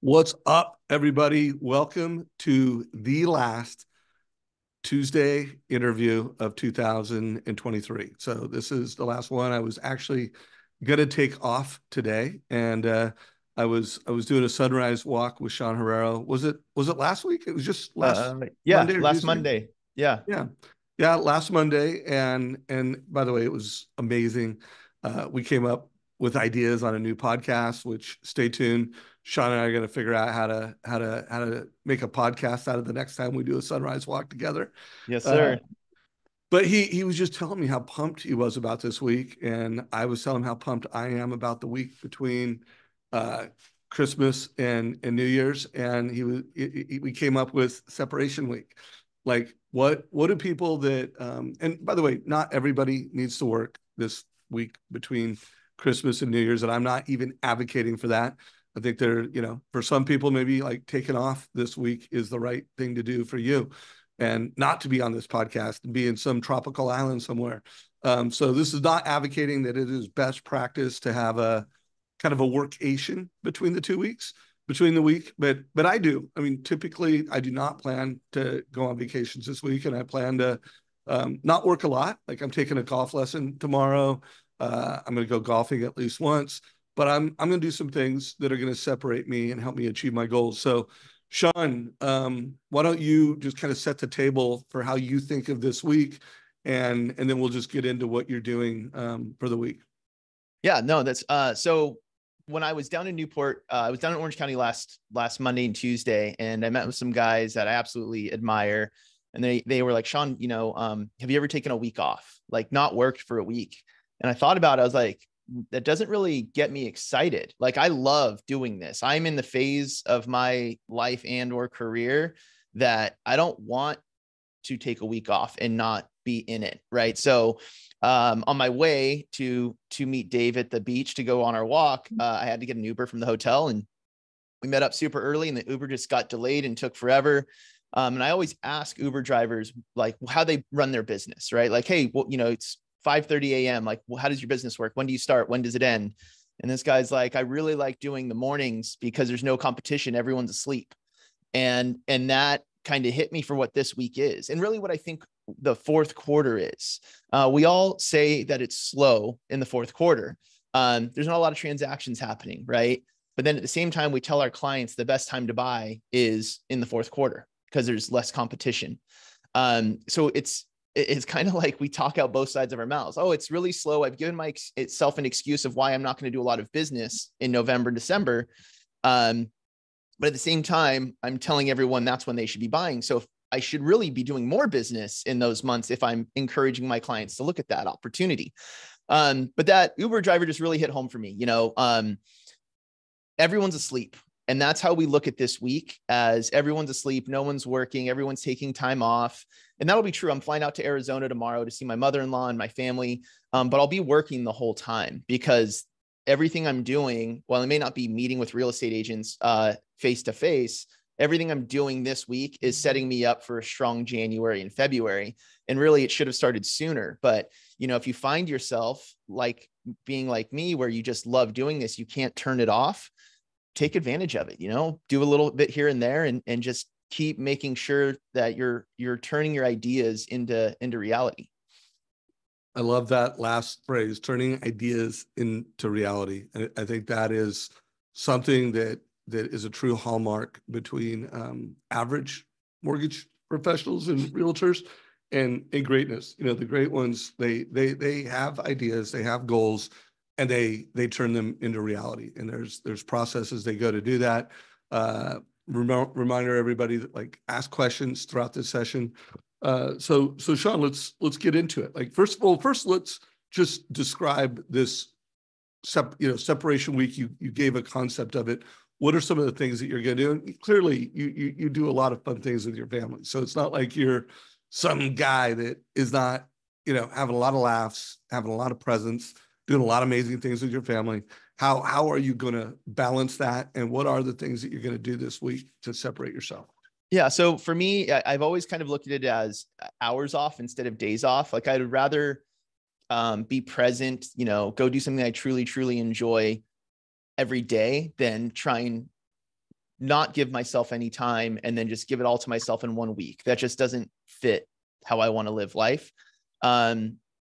What's up, everybody? Welcome to the last Tuesday interview of 2023. So this is the last one. I was actually going to take off today, and I was doing a sunrise walk with Sean Herrero. Was it last week? It was just last Yeah, Monday or last Tuesday? Monday. Yeah. Yeah. Yeah, last Monday. And by the way, it was amazing. We came up with ideas on a new podcast, which stay tuned. Sean and I are going to figure out how to make a podcast out of the next time we do a sunrise walk together. Yes, Uh, sir. but he was just telling me how pumped he was about this week, and I was telling him how pumped I am about the week between uh, Christmas and New Year's, and we came up with separation week. Like what do people that and by the way, not everybody needs to work this week between Christmas and New Year's, and I'm not even advocating for that. I think for some people, maybe like taking off this week is the right thing to do for you and not to be on this podcast and be in some tropical island somewhere. So this is not advocating that it is best practice to have a kind of a workation between the 2 weeks, between the week, but I do. I mean, typically I do not plan to go on vacations this week, and I plan to not work a lot. Like I'm taking a golf lesson tomorrow. I'm going to go golfing at least once, but I'm going to do some things that are going to separate me and help me achieve my goals. So Sean, why don't you just kind of set the table for how you think of this week, and then we'll just get into what you're doing for the week. Yeah, no, that's so when I was down in Newport, I was down in Orange County last Monday and Tuesday, and I met with some guys that I absolutely admire. And they were like, Sean, have you ever taken a week off? Like not worked for a week? And I thought about it, I was like, that doesn't really get me excited. Like I love doing this. I'm in the phase of my life and or career that I don't want to take a week off and not be in it. Right. So on my way to meet Dave at the beach to go on our walk, I had to get an Uber from the hotel, and we met up super early, and the Uber just got delayed and took forever. And I always ask Uber drivers like how they run their business, right? Like, hey, well, it's 5:30 a.m. Like, well, how does your business work? When do you start? When does it end? And this guy's like, I really like doing the mornings because there's no competition. Everyone's asleep. And that kind of hit me for what this week is, and really what I think the fourth quarter is. We all say that it's slow in the fourth quarter. There's not a lot of transactions happening, right? But then at the same time, we tell our clients the best time to buy is in the fourth quarter because there's less competition. So it's kind of like we talk out both sides of our mouths. Oh, it's really slow. I've given myself an excuse of why I'm not going to do a lot of business in November, December. But at the same time, I'm telling everyone that's when they should be buying. So I should really be doing more business in those months if I'm encouraging my clients to look at that opportunity. But that Uber driver just really hit home for me. Everyone's asleep. And that's how we look at this week, as everyone's asleep. No one's working. Everyone's taking time off. And that'll be true. I'm flying out to Arizona tomorrow to see my mother-in-law and my family. But I'll be working the whole time because everything I'm doing, while I may not be meeting with real estate agents face to face, everything I'm doing this week is setting me up for a strong January and February. And really, it should have started sooner. But, if you find yourself like being like me, where you just love doing this, you can't turn it off, take advantage of it, do a little bit here and there, and just keep making sure that you're turning your ideas into reality. I love that last phrase, turning ideas into reality. And I think that is something that is a true hallmark between average mortgage professionals and realtors and greatness. The great ones, they have ideas, they have goals, and they turn them into reality. And there's processes they go to do that. Reminder everybody that like ask questions throughout this session. So Sean, let's get into it. Like first let's just describe this separation week. You gave a concept of it. What are some of the things that you're going to do? And clearly, you do a lot of fun things with your family. So it's not like you're some guy that is not having a lot of laughs, having a lot of presents, doing a lot of amazing things with your family. How are you going to balance that? And what are the things that you're going to do this week to separate yourself? Yeah. So for me, I've always kind of looked at it as hours off instead of days off. Like I'd rather be present, go do something I truly, truly enjoy every day than try and not give myself any time and then just give it all to myself in 1 week. That just doesn't fit how I want to live life.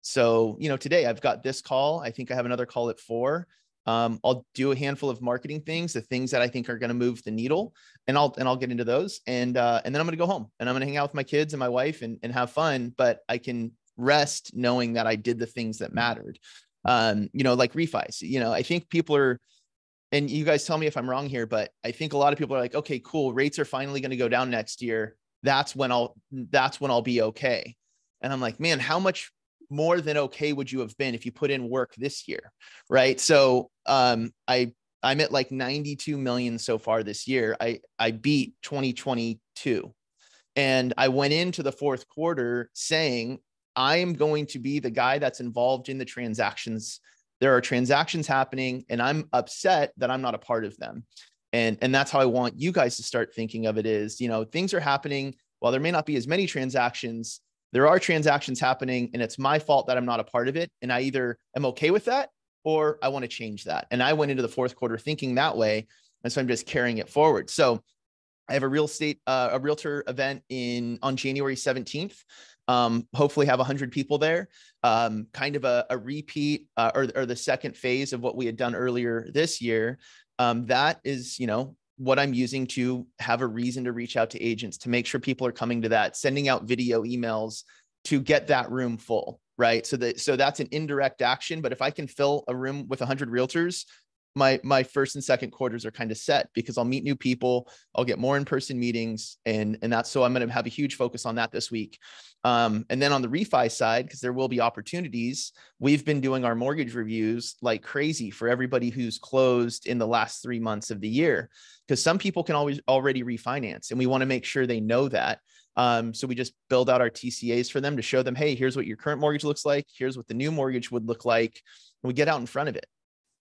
So, today I've got this call. I think I have another call at 4. I'll do a handful of marketing things, the things that I think are going to move the needle, and I'll get into those. And then I'm going to go home and I'm going to hang out with my kids and my wife and have fun, but I can rest knowing that I did the things that mattered. Like refis, I think people are, and you guys tell me if I'm wrong here, but I think a lot of people are like, okay, cool. Rates are finally going to go down next year. That's when I'll be okay. And I'm like, man, how much more than okay would you have been if you put in work this year? Right. So, I'm at like 92 million so far this year. I beat 2022, and I went into the fourth quarter saying, I am going to be the guy that's involved in the transactions. There are transactions happening and I'm upset that I'm not a part of them. And that's how I want you guys to start thinking of it is, things are happening. While there may not be as many transactions, there are transactions happening, and it's my fault that I'm not a part of it. And I either am okay with that or I want to change that. And I went into the fourth quarter thinking that way. And so I'm just carrying it forward. So I have a realtor event on January 17th. Hopefully have 100 people there. Kind of a repeat or the second phase of what we had done earlier this year. That is, what I'm using to have a reason to reach out to agents, to make sure people are coming to that, sending out video emails to get that room full, right? So that's an indirect action. But if I can fill a room with 100 realtors, my first and second quarters are kind of set, because I'll meet new people, I'll get more in-person meetings, and that's, so I'm going to have a huge focus on that this week. And then on the refi side, because there will be opportunities, we've been doing our mortgage reviews like crazy for everybody who's closed in the last 3 months of the year, because some people can already refinance, and we want to make sure they know that. So we just build out our TCAs for them to show them, hey, here's what your current mortgage looks like. Here's what the new mortgage would look like. And we get out in front of it.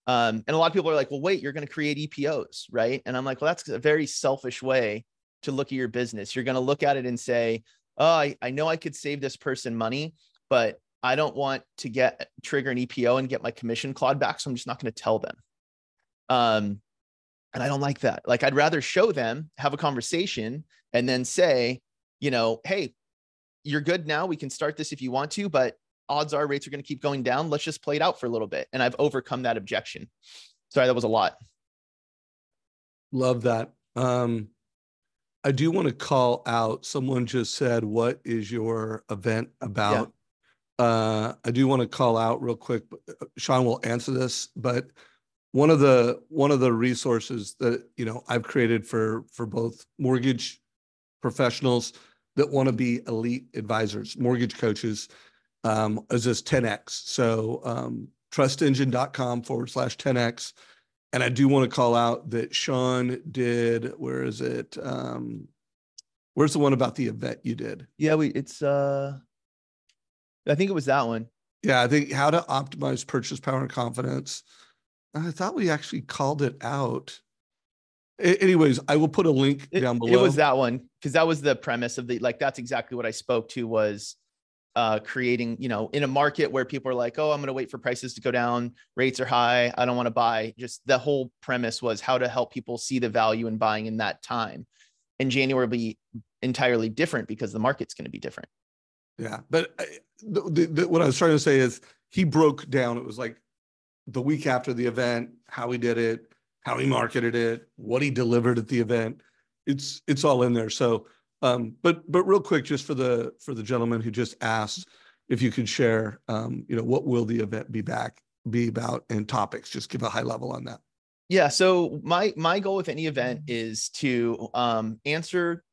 And a lot of people are like, well, wait, you're going to create EPOs, right? And I'm like, well, that's a very selfish way to look at your business. You're going to look at it and say, oh, I know I could save this person money, but I don't want to trigger an EPO and get my commission clawed back. So I'm just not going to tell them. And I don't like that. Like, I'd rather show them, have a conversation, and then say, hey, you're good now. We can start this if you want to, but odds are rates are going to keep going down. Let's just play it out for a little bit. And I've overcome that objection. Sorry, that was a lot. Love that. I do want to call out, someone just said, what is your event about? Yeah. I do want to call out real quick, Sean will answer this, but one of the resources that, I've created for both mortgage professionals that want to be elite advisors, mortgage coaches, is this 10X. So trustengine.com/10X. And I do want to call out that Sean did, where is it? Where's the one about the event you did? Yeah, I think it was that one. Yeah, I think how to optimize purchase power and confidence. I thought we actually called it out. Anyways, I will put a link down below. It was that one, because that was the premise of that's exactly what I spoke to, was creating, in a market where people are like, oh, I'm going to wait for prices to go down. Rates are high. I don't want to buy. Just the whole premise was how to help people see the value in buying in that time. And January will be entirely different because the market's going to be different. Yeah. But what I was trying to say is, he broke down, it was like the week after the event, how he did it, how he marketed it, what he delivered at the event. It's all in there. So, but real quick, just for the gentleman who just asked, if you could share, what will the event be about and topics, just give a high level on that. Yeah. So my goal with any event is to answer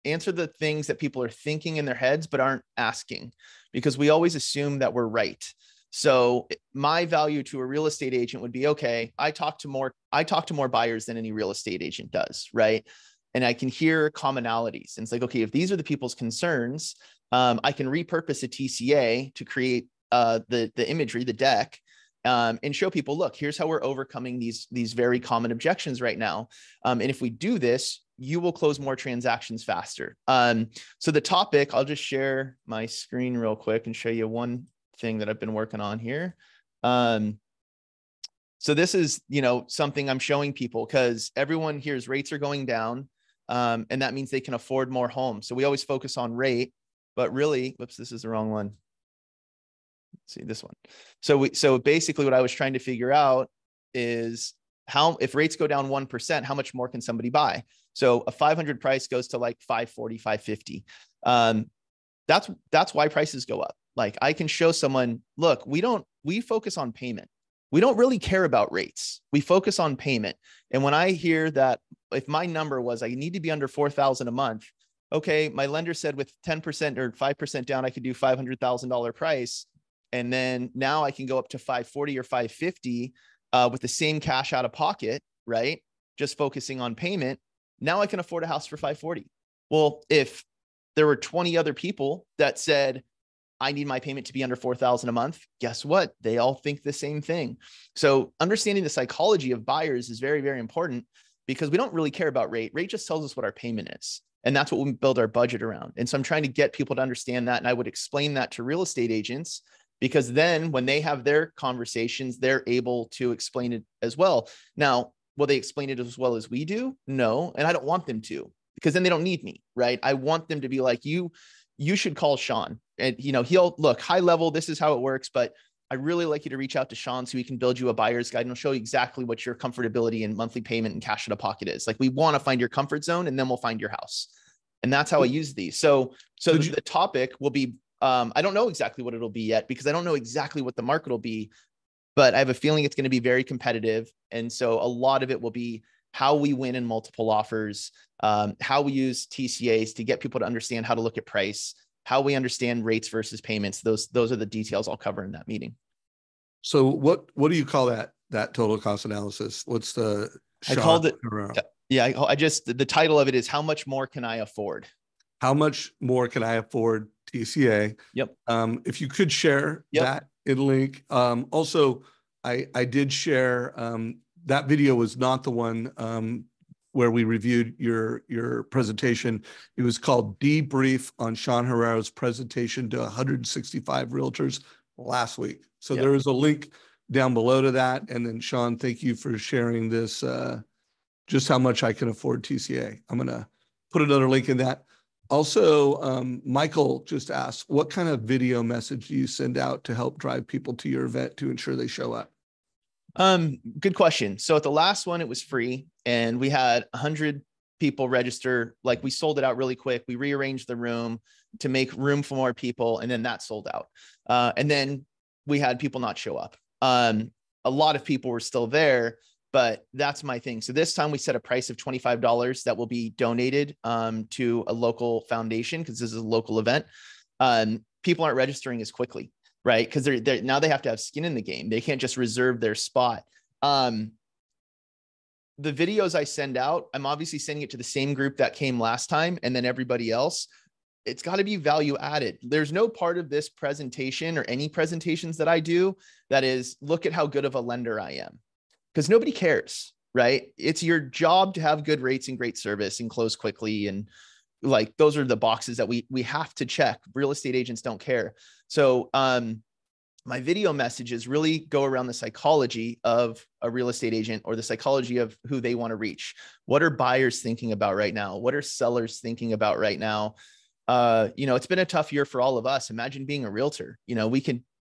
the things that people are thinking in their heads but aren't asking, because we always assume that we're right. So my value to a real estate agent would be, okay, I talk to more buyers than any real estate agent does, right? And I can hear commonalities. And it's like, okay, if these are the people's concerns, I can repurpose a TCA to create the imagery, the deck, and show people, look, here's how we're overcoming these very common objections right now. And if we do this, you will close more transactions faster. So the topic, I'll just share my screen real quick and show you one thing that I've been working on here. So So this is, something I'm showing people because everyone hears rates are going down. And that means they can afford more homes. So we always focus on rate, but really, whoops, this is the wrong one. Let's see this one. So basically what I was trying to figure out is if rates go down 1%, how much more can somebody buy? So a 500 price goes to like 540, 550. That's why prices go up. Like I can show someone, look, we focus on payment. We don't really care about rates. We focus on payment. And when I hear that, if my number was, I need to be under 4,000 a month. Okay. My lender said with 10% or 5% down, I could do $500,000 price. And then now I can go up to 540 or 550 with the same cash out of pocket, right? Just focusing on payment. Now I can afford a house for 540. Well, if there were 20 other people that said, I need my payment to be under 4,000 a month, guess what? They all think the same thing. So understanding the psychology of buyers is very, very important because we don't really care about rate. Rate just tells us what our payment is. And that's what we build our budget around. And so I'm trying to get people to understand that. And I would explain that to real estate agents because then when they have their conversations, they're able to explain it as well. Now, will they explain it as well as we do? No. And I don't want them to because then they don't need me, right? I want them to be like, you should call Sean and, he'll look high level. This is how it works, but I really like you to reach out to Sean so he can build you a buyer's guide and he'll show you exactly what your comfortability and monthly payment and cash out of pocket is. Like we want to find your comfort zone and then we'll find your house. And that's how I use these. So the topic will be, I don't know exactly what it'll be yet because I don't know exactly what the market will be, but I have a feeling it's going to be very competitive. And so a lot of it will be how we win in multiple offers, how we use TCAs to get people to understand how to look at price, how we understand rates versus payments. Those are the details I'll cover in that meeting. So what do you call that total cost analysis? What's the Sean I called it Herrero? Yeah, the title of it is How Much More Can I Afford? How much more can I afford TCA? Yep. If you could share that in link. Also, I did share that video was not the one where we reviewed your presentation. It was called Debrief on Sean Herrero's presentation to 165 realtors last week. So there is a link down below to that. And then Sean, thank you for sharing this, just how much I can afford TCA. I'm going to put another link in that. Also, Michael just asked, what kind of video message do you send out to help drive people to your event to ensure they show up? Good question. So at the last one, it was free and we had 100 people register. Like we sold it out really quick. We rearranged the room to make room for more people. And then that sold out. And then we had people not show up. A lot of people were still there, but that's my thing. So this time we set a price of $25 that will be donated to a local foundation because this is a local event. People aren't registering as quickly, right? Because they're now they have to have skin in the game. They can't just reserve their spot. The videos I send out, I'm obviously sending it to the same group that came last time and then everybody else. It's got to be value added. There's no part of this presentation or any presentations that I do that is, look at how good of a lender I am. Because nobody cares, right? It's your job to have good rates and great service and close quickly. And like, those are the boxes that we have to check. Real estate agents don't care. So my video messages really go around the psychology of a real estate agent or the psychology of who they want to reach. What are buyers thinking about right now? What are sellers thinking about right now? It's been a tough year for all of us. Imagine being a realtor.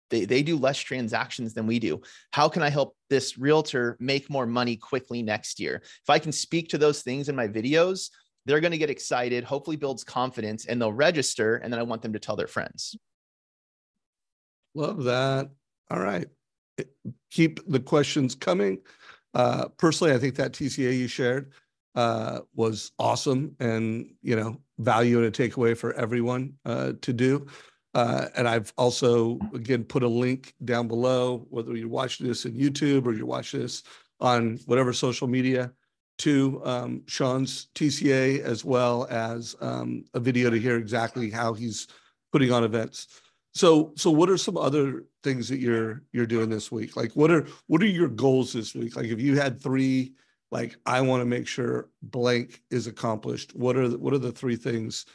They do less transactions than we do. How can I help this realtor make more money quickly next year? If I can speak to those things in my videos, they're going to get excited, hopefully builds confidence, and they'll register. And then I want them to tell their friends. Love that. All right. Keep the questions coming. Personally, I think that TCA you shared was awesome and, value and a takeaway for everyone to do. And I've also, again, put a link down below, whether you're watching this in YouTube or you're watching this on whatever social media, to Sean's TCA, as well as a video to hear exactly how he's putting on events. So what are some other things that you're doing this week? Like, what are your goals this week? Like, if you had three, like, I want to make sure blank is accomplished, what are the three things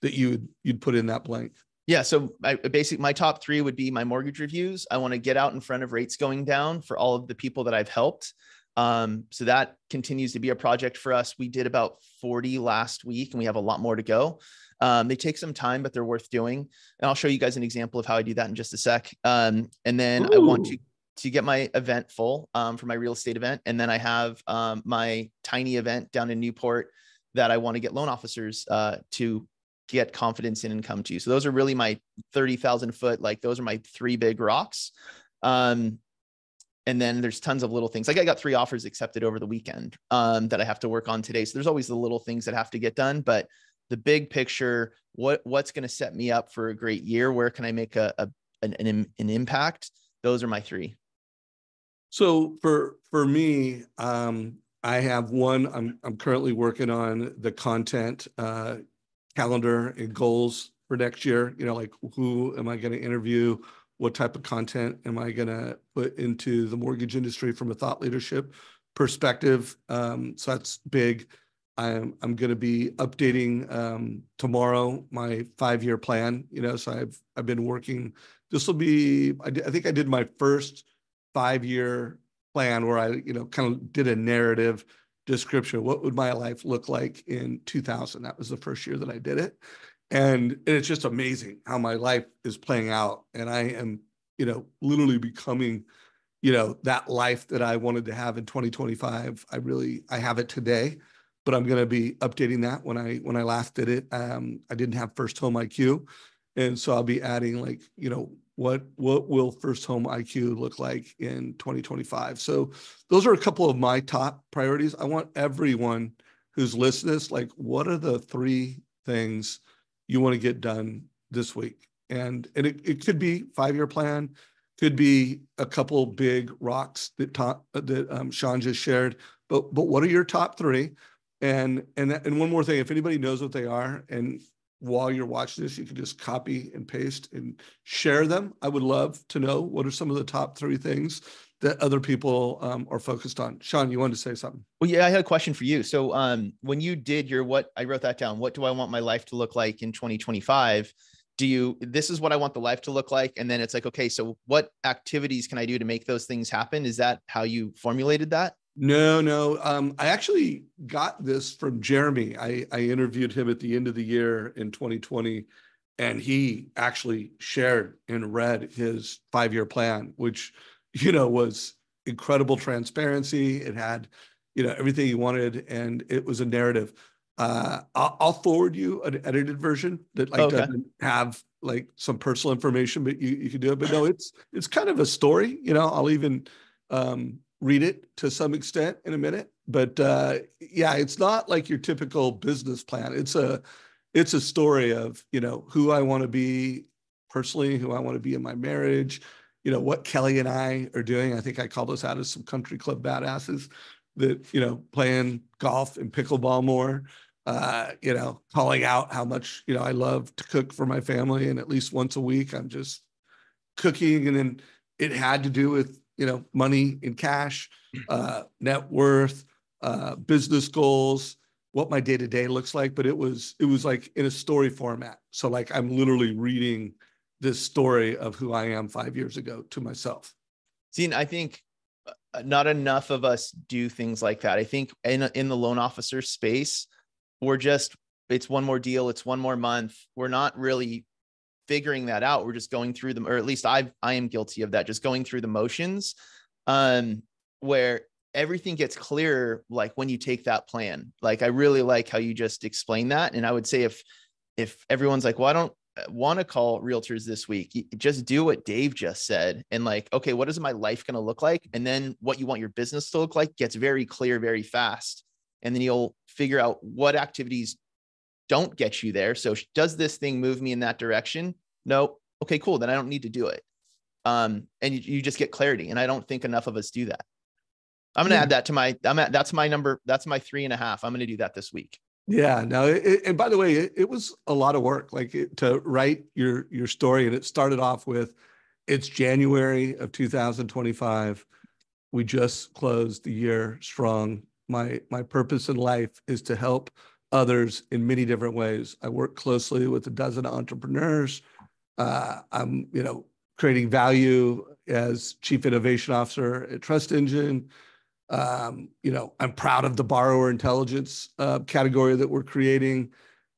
that you'd put in that blank? Yeah. So my top three would be my mortgage reviews. I want to get out in front of rates going down for all of the people that I've helped. So that continues to be a project for us. We did about 40 last week and we have a lot more to go. They take some time, but they're worth doing. And I'll show you guys an example of how I do that in just a sec. And then I want to get my event full for my real estate event. And then I have my tiny event down in Newport that I want to get loan officers to get confidence in and come to. So those are really my 30,000 foot, like those are my three big rocks. And then there's tons of little things. Like I got 3 offers accepted over the weekend that I have to work on today. So there's always the little things that have to get done, but the big picture, what's going to set me up for a great year? Where can I make an impact? Those are my 3. So for me, I have one. I'm currently working on the content calendar and goals for next year. You know, like who am I going to interview? What type of content am I going to put into the mortgage industry from a thought leadership perspective? So that's big. I'm going to be updating tomorrow my 5-year plan. You know, so I've been working. This will be. I think I did my first 5-year plan where I kind of did a narrative description. What would my life look like in 2000? That was the first year that I did it. And it's just amazing how my life is playing out. And I am, literally becoming, that life that I wanted to have in 2025. I have it today, but I'm going to be updating that when I last did it. I didn't have first home IQ. And so I'll be adding what will first home IQ look like in 2025? So those are a couple of my top priorities. I want everyone who's listening, like, what are the 3 things you want to get done this week? And it could be 5-year plan, could be a couple big rocks that Sean just shared. But what are your top 3? And one more thing, if anybody knows what they are, and while you're watching this, you can just copy and paste and share them. I would love to know what are some of the top 3 things that other people are focused on. Sean, you wanted to say something? Well, yeah, I had a question for you. So when you did I wrote that down. What do I want my life to look like in 2025? This is what I want the life to look like. And then it's like, okay, so what activities can I do to make those things happen? Is that how you formulated that? No. I actually got this from Jeremy. I interviewed him at the end of the year in 2020, and he actually shared and read his 5-year plan, which, was incredible transparency. It had, everything he wanted, and it was a narrative. I'll forward you an edited version that doesn't have like some personal information, but you can do it. But no, it's kind of a story. I'll even read it to some extent in a minute. But yeah, it's not like your typical business plan. It's a story of, who I want to be personally, who I want to be in my marriage, what Kelly and I are doing. I think I call us out as some country club badasses that, playing golf and pickleball more, calling out how much, I love to cook for my family. And at least once a week, I'm just cooking. And then it had to do with, money in cash, net worth, business goals, what my day-to-day looks like. But it was like in a story format. So like, I'm literally reading this story of who I am 5 years ago to myself. See, and I think not enough of us do things like that. I think in the loan officer space, it's one more deal. It's one more month. We're not really figuring that out. We're just going through them, or at least I am guilty of that, just going through the motions, where everything gets clearer. Like when you take that plan, like I really like how you just explained that. And I would say if everyone's like, well, I don't want to call realtors this week, you just do what Dave just said. And like, okay, what is my life going to look like? And then what you want your business to look like gets very clear, very fast. And then you'll figure out what activities don't get you there. So does this thing move me in that direction? No. Okay, cool. Then I don't need to do it. And you just get clarity. And I don't think enough of us do that. I'm going to add that to that's my number. That's my 3.5. I'm going to do that this week. Yeah, no. And by the way, it was a lot of work, to write your story. And it started off with, it's January of 2025. We just closed the year strong. My purpose in life is to help others in many different ways. I work closely with a dozen entrepreneurs, I'm, creating value as Chief Innovation Officer at Trust Engine. I'm proud of the borrower intelligence category that we're creating.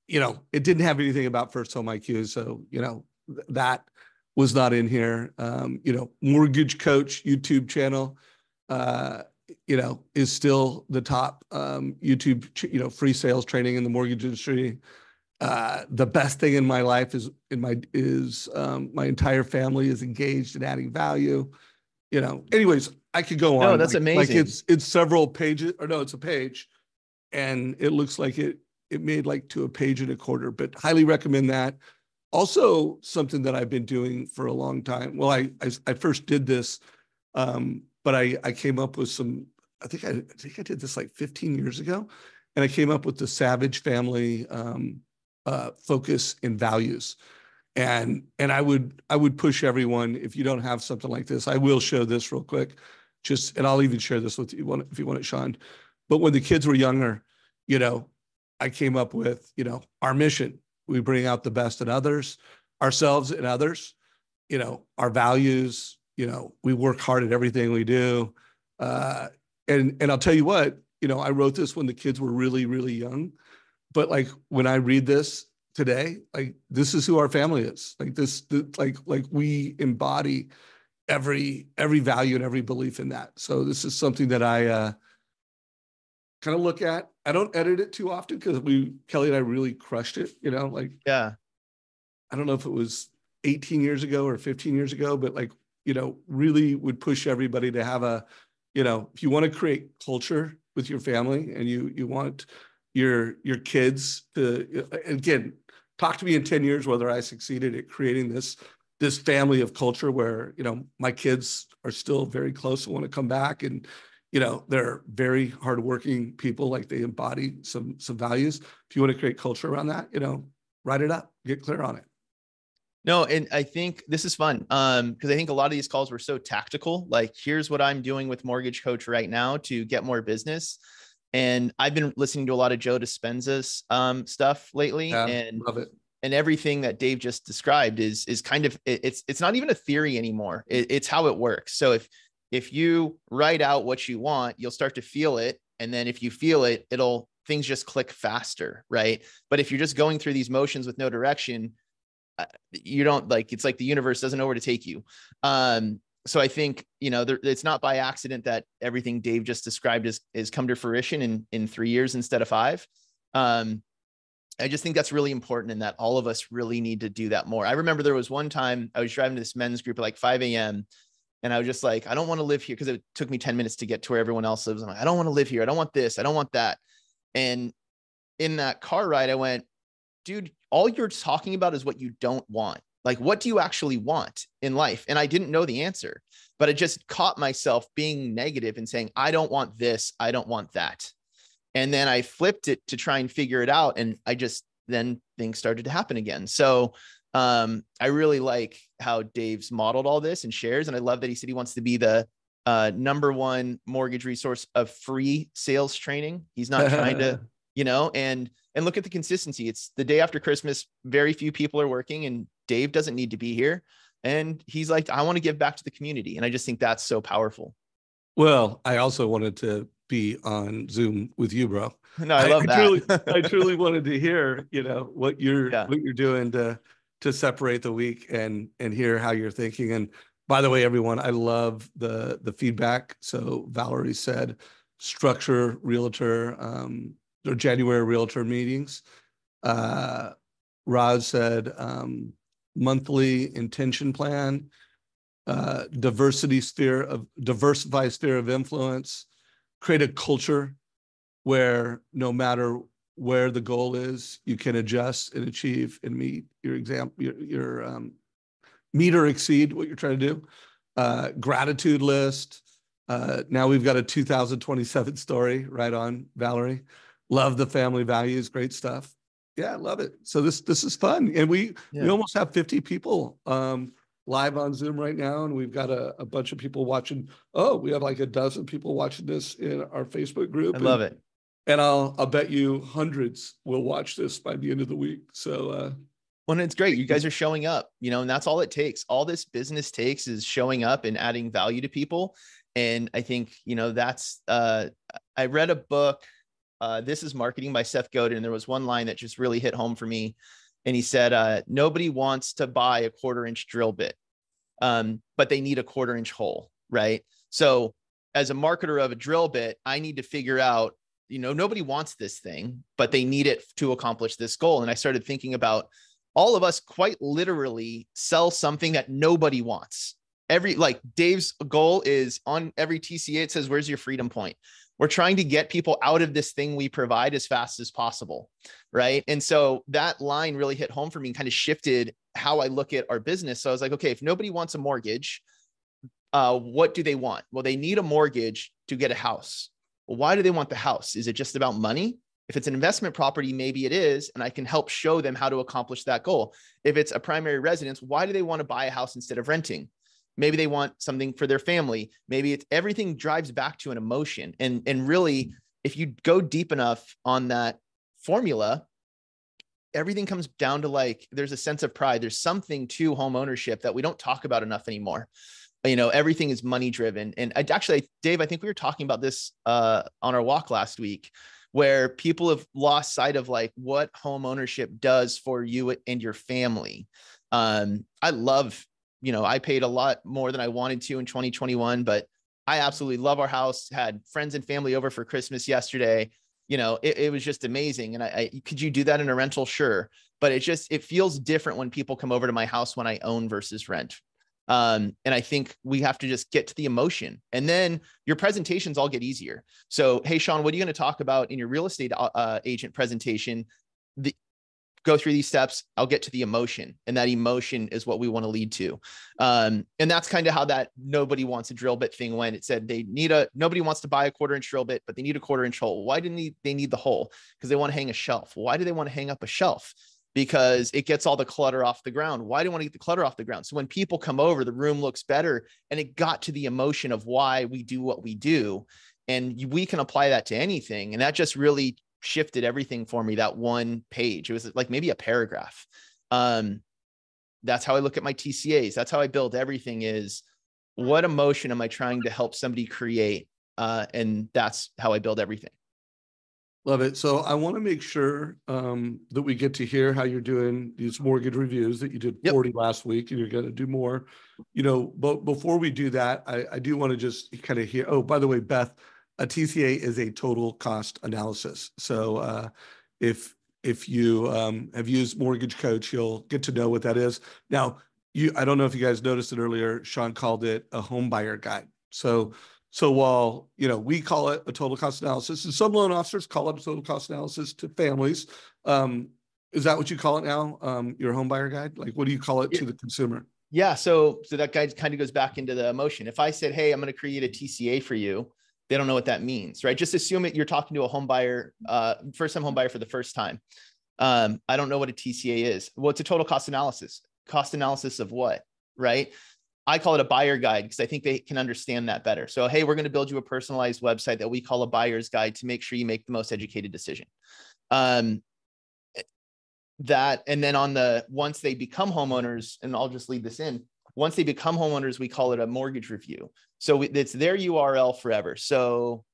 It didn't have anything about First Home IQ, so that was not in here. Mortgage Coach YouTube channel, is still the top YouTube, free sales training in the mortgage industry. The best thing in my life is my entire family is engaged in adding value. Anyways, I could go No, on. that's Like amazing. it's several pages, or no, it's a page, and it looks like it made like to a page and a quarter. But highly recommend that. Also, something that I've been doing for a long time. Well, I first did this, but I came up with some. I think I did this like 15 years ago, and I came up with the Savage Family focus and values. And I would push everyone, if you don't have something like this, I will show this real quick, and I'll even share this with you if you want it, Sean. But when the kids were younger, I came up with, our mission. We bring out the best in others, ourselves and others, our values, we work hard at everything we do. And I'll tell you what, I wrote this when the kids were really, really young. But like when I read this today, like this is who our family is. Like like we embody every value and every belief in that. So this is something that I kind of look at. I don't edit it too often because Kelly and I really crushed it, like Yeah. I don't know if it was 18 years ago or 15 years ago, but like, really would push everybody to have if you want to create culture with your family and you want your kids to, again, talk to me in 10 years whether I succeeded at creating this family of culture where, my kids are still very close and want to come back, and they're very hardworking people, like they embody some values. If you want to create culture around that, write it up, get clear on it. No, and I think this is fun because I think a lot of these calls were so tactical. Like, here's what I'm doing with Mortgage Coach right now to get more business. And I've been listening to a lot of Joe Dispenza's stuff lately, Yeah, love it. and everything that Dave just described is kind of, it's not even a theory anymore. It's how it works. So if you write out what you want, you'll start to feel it, and then if you feel it, things just click faster, right? But if you're just going through these motions with no direction, you don't, like, it's like the universe doesn't know where to take you. So I think, it's not by accident that everything Dave just described is come to fruition in 3 years instead of 5. I just think that's really important, and that all of us really need to do that more. I remember there was one time I was driving to this men's group at like 5 a.m. and I was just like, I don't want to live here, because it took me 10 minutes to get to where everyone else lives. I'm like, I don't want to live here. I don't want this. I don't want that. And in that car ride, I went, dude, all you're talking about is what you don't want. Like, what do you actually want in life? And I didn't know the answer, but I just caught myself being negative and saying, I don't want this. I don't want that. And then I flipped it to try and figure it out. And then things started to happen again. So I really like how Dave's modeled all this and shares. And I love that he said he wants to be the #1 mortgage resource of free sales training. He's not trying to, and look at the consistency. It's the day after Christmas. Very few people are working, and Dave doesn't need to be here. And he's like, I want to give back to the community. And I just think that's so powerful. Well, I also wanted to be on Zoom with you, bro. No, I love that. I truly wanted to hear, what you're Yeah. doing to separate the week and hear how you're thinking. And by the way, everyone, I love the feedback. So Valerie said, structure Realtor or January Realtor meetings. Roz said, monthly intention plan, diversify sphere of influence, create a culture where no matter where the goal is, you can adjust and achieve and meet your meet or exceed what you're trying to do. Gratitude list. Now we've got a 2027 story. Right on, Valerie. Love the family values. Great stuff. Yeah, love it. So this is fun, and we almost have 50 people live on Zoom right now, and we've got a bunch of people watching. Oh, we have like a dozen people watching this in our Facebook group. I love it. And I'll bet you hundreds will watch this by the end of the week. So Well, and it's great. You guys are showing up, and that's all it takes. All this business takes is showing up and adding value to people. And I think, that's, I read a book, This is Marketing by Seth Godin. And there was one line that just really hit home for me. And he said, nobody wants to buy a 1/4-inch drill bit, but they need a 1/4-inch hole, right? So as a marketer of a drill bit, I need to figure out, nobody wants this thing, but they need it to accomplish this goal. And I started thinking about all of us quite literally sell something that nobody wants. Like Dave's goal is on every TCA, it says, where's your freedom point? We're trying to get people out of this thing we provide as fast as possible. Right. And so that line really hit home for me and kind of shifted how I look at our business. So I was like, okay, if nobody wants a mortgage, what do they want? Well, they need a mortgage to get a house. Well, why do they want the house? Is it just about money? If it's an investment property, maybe it is, and I can help show them how to accomplish that goal. If it's a primary residence, why do they want to buy a house instead of renting? Maybe they want something for their family. Maybe it's everything drives back to an emotion. And really, if you go deep enough on that formula, everything comes down to like, there's a sense of pride. There's something to home ownership that we don't talk about enough anymore. Everything is money driven. And Dave, I think we were talking about this on our walk last week, where people have lost sight of like what home ownership does for you and your family. I love, I paid a lot more than I wanted to in 2021, but I absolutely love our house. Had friends and family over for Christmas yesterday. It was just amazing. And could you do that in a rental? Sure. But it feels different when people come over to my house when I own versus rent. And I think we have to just get to the emotion, and then your presentations all get easier. So, hey, Sean, what are you going to talk about in your real estate agent presentation? Go through these steps. I'll get to the emotion, and that emotion is what we want to lead to. And that's kind of how that nobody wants a drill bit thing went. It said nobody wants to buy a 1/4-inch drill bit, but they need a 1/4-inch hole. Why didn't they need the hole? Because they want to hang a shelf. Why do they want to hang up a shelf? Because it gets all the clutter off the ground. Why do you want to get the clutter off the ground? So when people come over, the room looks better, and it got to the emotion of why we do what we do. And we can apply that to anything. And that just really shifted everything for me. That one page, it was like maybe a paragraph. That's how I look at my TCAs. That's how I build everything, is what emotion am I trying to help somebody create? And that's how I build everything. Love it. So I want to make sure that we get to hear how you're doing these mortgage reviews that you did 40 last week, and you're going to do more, but before we do that, I do want to just kind of hear, oh, by the way, Beth, a TCA is a total cost analysis. So if you have used MortgageCoach, you'll get to know what that is. Now, I don't know if you guys noticed it earlier, Sean called it a home buyer guide. So while, we call it a total cost analysis, and some loan officers call it a total cost analysis to families, is that what you call it now? Your home buyer guide? Like, what do you call it to the consumer? Yeah. So that guide kind of goes back into the emotion. If I said, hey, I'm going to create a TCA for you, they don't know what that means, right? Just assume you're talking to a home buyer, first-time home buyer for the first time. I don't know what a TCA is. Well, it's a total cost analysis. Cost analysis of what, right? I call it a buyer guide because I think they can understand that better. So, hey, we're going to build you a personalized website that we call a buyer's guide to make sure you make the most educated decision. And then once they become homeowners, and I'll just lead this in, once they become homeowners, we call it a mortgage review. So it's their URL forever. So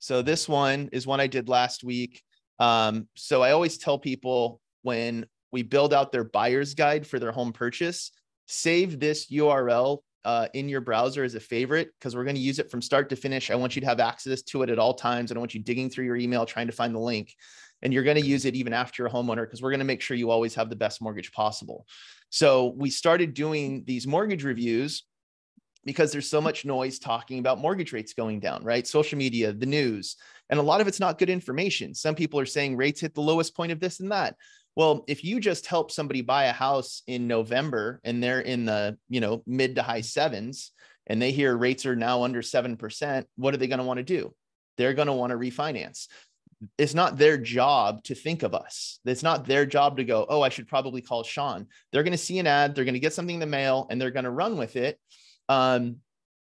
this one is one I did last week. So I always tell people, when we build out their buyer's guide for their home purchase, save this URL in your browser as a favorite, because we're going to use it from start to finish. I want you to have access to it at all times. I don't want you digging through your email trying to find the link. And you're going to use it even after you're a homeowner, because we're going to make sure you always have the best mortgage possible. So we started doing these mortgage reviews because there's so much noise talking about mortgage rates going down, right? Social media, the news, and a lot of it's not good information. Some people are saying rates hit the lowest point of this and that. Well, if you just help somebody buy a house in November and they're in the, mid to high sevens, and they hear rates are now under 7%, what are they going to want to do? They're going to want to refinance. It's not their job to think of us. It's not their job to go, oh, I should probably call Sean. They're going to see an ad, they're going to get something in the mail, and they're going to run with it. And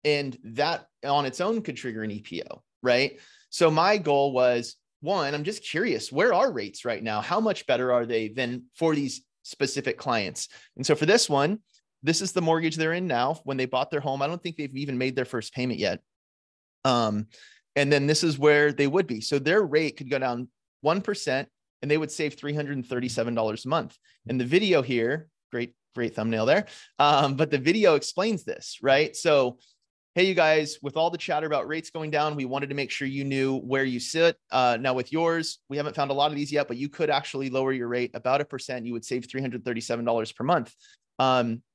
that on its own could trigger an EPO, right? So my goal was, one, I'm just curious, where are rates right now? How much better are they than for these specific clients? And so for this one, this is the mortgage they're in now. When they bought their home, I don't think they've even made their first payment yet. And then this is where they would be. So their rate could go down 1% and they would save $337 a month. And the video here, great thumbnail there. But the video explains this, right? So, hey, you guys, with all the chatter about rates going down, we wanted to make sure you knew where you sit. Now with yours, we haven't found a lot of these yet, but you could actually lower your rate about 1%. You would save $337 per month.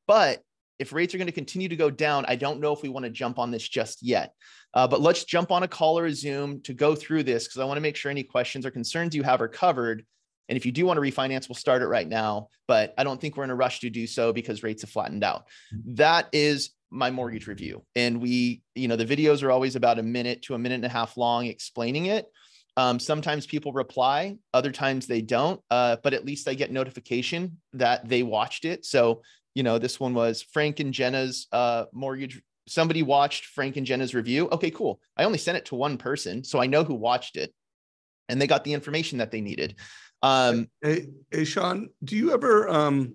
But if rates are going to continue to go down, I don't know if we want to jump on this just yet. But let's jump on a call or a Zoom to go through this, because I want to make sure any questions or concerns you have are covered. And if you do want to refinance, we'll start it right now. But I don't think we're in a rush to do so because rates have flattened out. That is my mortgage review. And the videos are always about a minute to a minute and a half long explaining it. Sometimes people reply, other times they don't, but at least I get notification that they watched it. So, this one was Frank and Jenna's mortgage. Somebody watched Frank and Jenna's review. Okay, cool. I only sent it to one person, so I know who watched it and they got the information that they needed. Hey, Sean, do you ever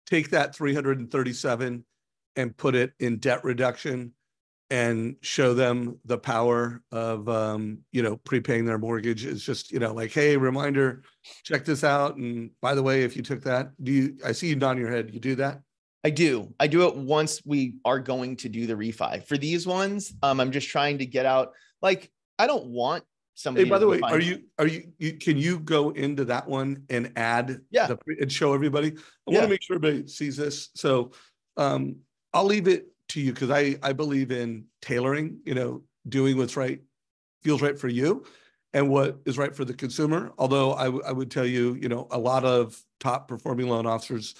take that 337 and put it in debt reduction and show them the power of, prepaying their mortgage? It's just, like, hey, reminder, check this out. And by the way, if you took that, I see you nodding your head. You do that? I do it once we are going to do the refi. For these ones, I'm just trying to get out. Like, I don't want somebody. Hey, by the way, can you go into that one and add and show everybody? I want to make sure everybody sees this. So I'll leave it to you, because I believe in tailoring, doing what's right, feels right for you, and what is right for the consumer. Although I would tell you, a lot of top performing loan officers,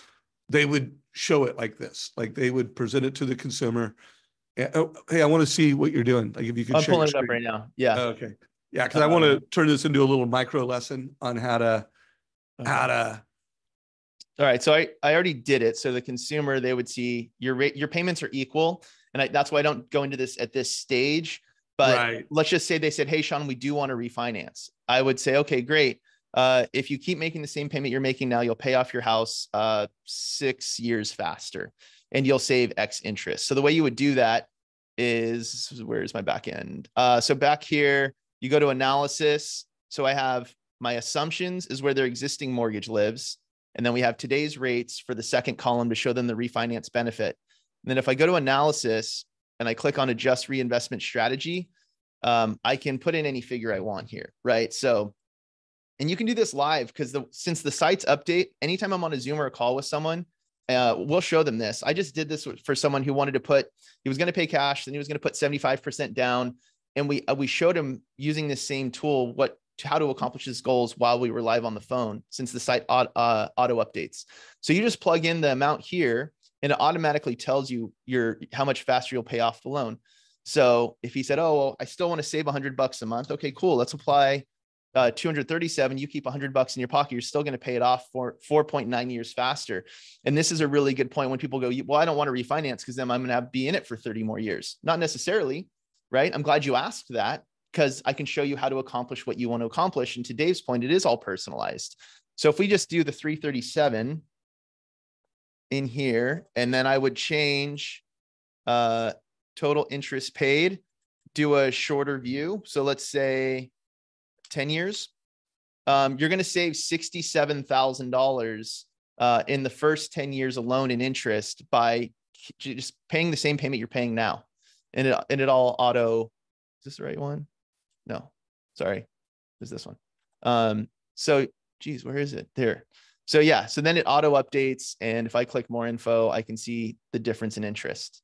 they would show it like this, like they would present it to the consumer. Oh, hey, I want to see what you're doing. Like, if you could, I'm pulling it up right now. Yeah. Okay. Yeah, because I want to turn this into a little micro lesson on how to. All right, so I already did it. So the consumer, they would see your payments are equal, and that's why I don't go into this at this stage. But let's just say they said, "Hey, Sean, we do want to refinance." I would say, "Okay, great. If you keep making the same payment you're making now, you'll pay off your house 6 years faster, and you'll save X interest." So the way you would do that is, where's my back end? So back here, you go to analysis. So I have my assumptions is where their existing mortgage lives. And then we have today's rates for the second column to show them the refinance benefit. And then if I go to analysis and I click on adjust reinvestment strategy, I can put in any figure I want here, right? So, and you can do this live, because since the sites update, anytime I'm on a Zoom or a call with someone, we'll show them this. I just did this for someone who wanted to he was going to pay cash, then he was going to put 75% down. And we showed him using this same tool, how to accomplish his goals while we were live on the phone, since the site auto updates. So you just plug in the amount here and it automatically tells you how much faster you'll pay off the loan. So if he said, "Oh, well, I still want to save $100 a month." Okay, cool. Let's apply 237. You keep $100 in your pocket. You're still going to pay it off for 4.9 years faster. And this is a really good point when people go, "Well, I don't want to refinance because then I'm going to be in it for 30 more years." Not necessarily, right? I'm glad you asked that, because I can show you how to accomplish what you want to accomplish. And to Dave's point, it is all personalized. So if we just do the 337 in here, and then I would change total interest paid, do a shorter view. So let's say 10 years, you're going to save $67,000 in the first 10 years alone in interest by just paying the same payment you're paying now. And it all auto, is this the right one? No, sorry. Is this one? So geez, where is it? There. So yeah, so then it auto updates. And if I click more info, I can see the difference in interest.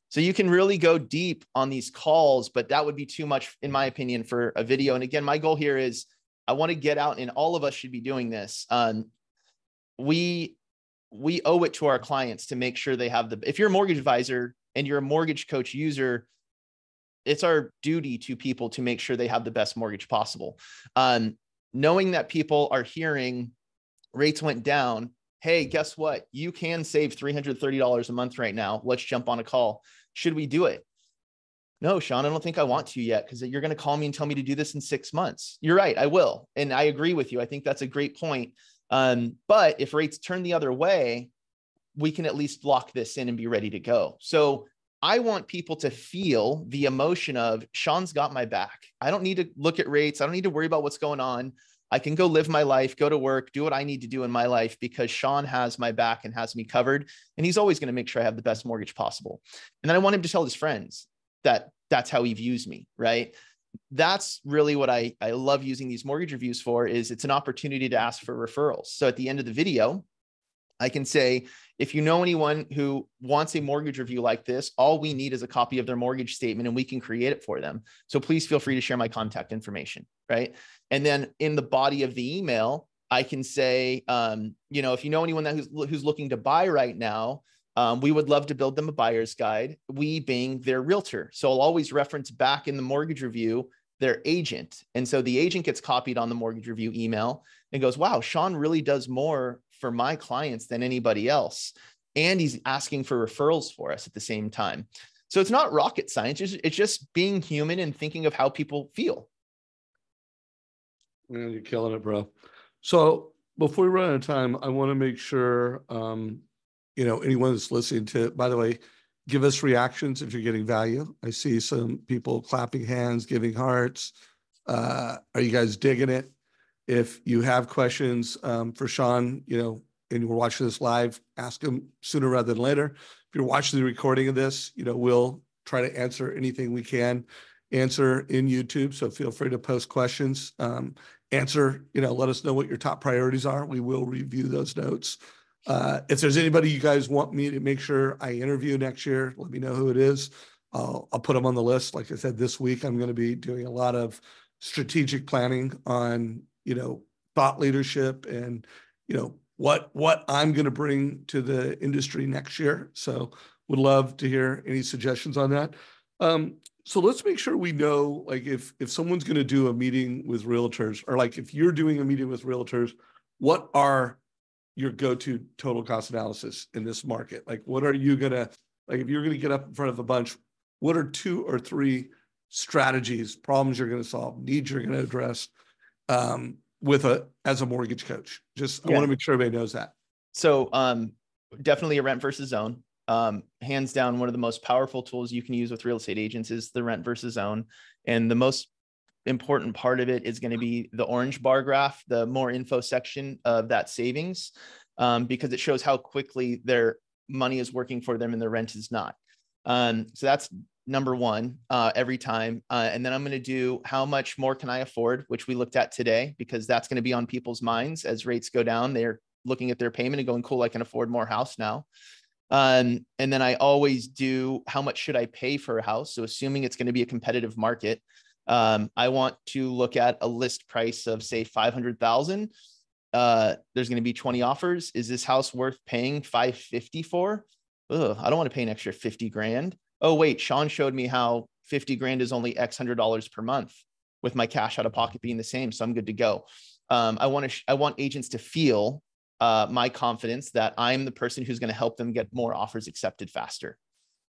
So you can really go deep on these calls, but that would be too much, in my opinion, for a video. And again, my goal here is I want to get out, and all of us should be doing this. We owe it to our clients to make sure they have if you're a mortgage advisor and you're a mortgage coach user, it's our duty to people to make sure they have the best mortgage possible. Knowing that people are hearing rates went down. Hey, guess what? You can save $330 a month right now. Let's jump on a call. Should we do it? No, Sean, I don't think I want to yet, because you're going to call me and tell me to do this in 6 months. You're right, I will. And I agree with you. I think that's a great point. But if rates turn the other way, we can at least lock this in and be ready to go. So I want people to feel the emotion of Sean's got my back. I don't need to look at rates. I don't need to worry about what's going on. I can go live my life, go to work, do what I need to do in my life, because Sean has my back and has me covered. And he's always going to make sure I have the best mortgage possible. And then I want him to tell his friends that that's how he views me, right? That's really what I love using these mortgage reviews for, is it's an opportunity to ask for referrals. So at the end of the video, I can say, if you know anyone who wants a mortgage review like this, all we need is a copy of their mortgage statement and we can create it for them. So please feel free to share my contact information, right? And then in the body of the email, I can say, if you know anyone who's looking to buy right now, we would love to build them a buyer's guide, we being their realtor. So I'll always reference back in the mortgage review their agent. And so the agent gets copied on the mortgage review email and goes, wow, Sean really does more for my clients than anybody else. And he's asking for referrals for us at the same time. So it's not rocket science. It's just being human and thinking of how people feel. Man, you're killing it, bro. So before we run out of time, I want to make sure, anyone that's listening to it, by the way, give us reactions if you're getting value. I see some people clapping hands, giving hearts. Are you guys digging it? If you have questions for Sean, and you're watching this live, ask him sooner rather than later. If you're watching the recording of this, we'll try to answer anything we can answer in YouTube. So feel free to post questions. Let us know what your top priorities are. We will review those notes. If there's anybody you guys want me to make sure I interview next year, let me know who it is. I'll put them on the list. Like I said, this week, I'm going to be doing a lot of strategic planning on, thought leadership and, what I'm going to bring to the industry next year. So would love to hear any suggestions on that. So let's make sure we know, like, if someone's going to do a meeting with realtors, or like if you're doing a meeting with realtors, what are your go-to total cost analysis in this market? Like, what are you gonna, like, if you're gonna get up in front of a bunch, what are 2 or 3 strategies, problems you're gonna solve, needs you're gonna address as a mortgage coach? I want to make sure everybody knows that. So definitely a rent versus own. Hands down, one of the most powerful tools you can use with real estate agents is the rent versus own. And the most important part of it is going to be the orange bar graph, the more info section of that savings, because it shows how quickly their money is working for them and their rent is not. So that's number one every time. And then I'm going to do how much more can I afford, which we looked at today, because that's going to be on people's minds as rates go down. They're looking at their payment and going, cool, I can afford more house now. And then I always do how much should I pay for a house? So assuming it's going to be a competitive market, I want to look at a list price of, say, 500,000. There's going to be 20 offers. Is this house worth paying 550 for? Ugh, I don't want to pay an extra 50 grand. Oh, wait, Sean showed me how 50 grand is only X $100 per month with my cash out of pocket being the same. So I'm good to go. I want agents to feel my confidence that I'm the person who's going to help them get more offers accepted faster.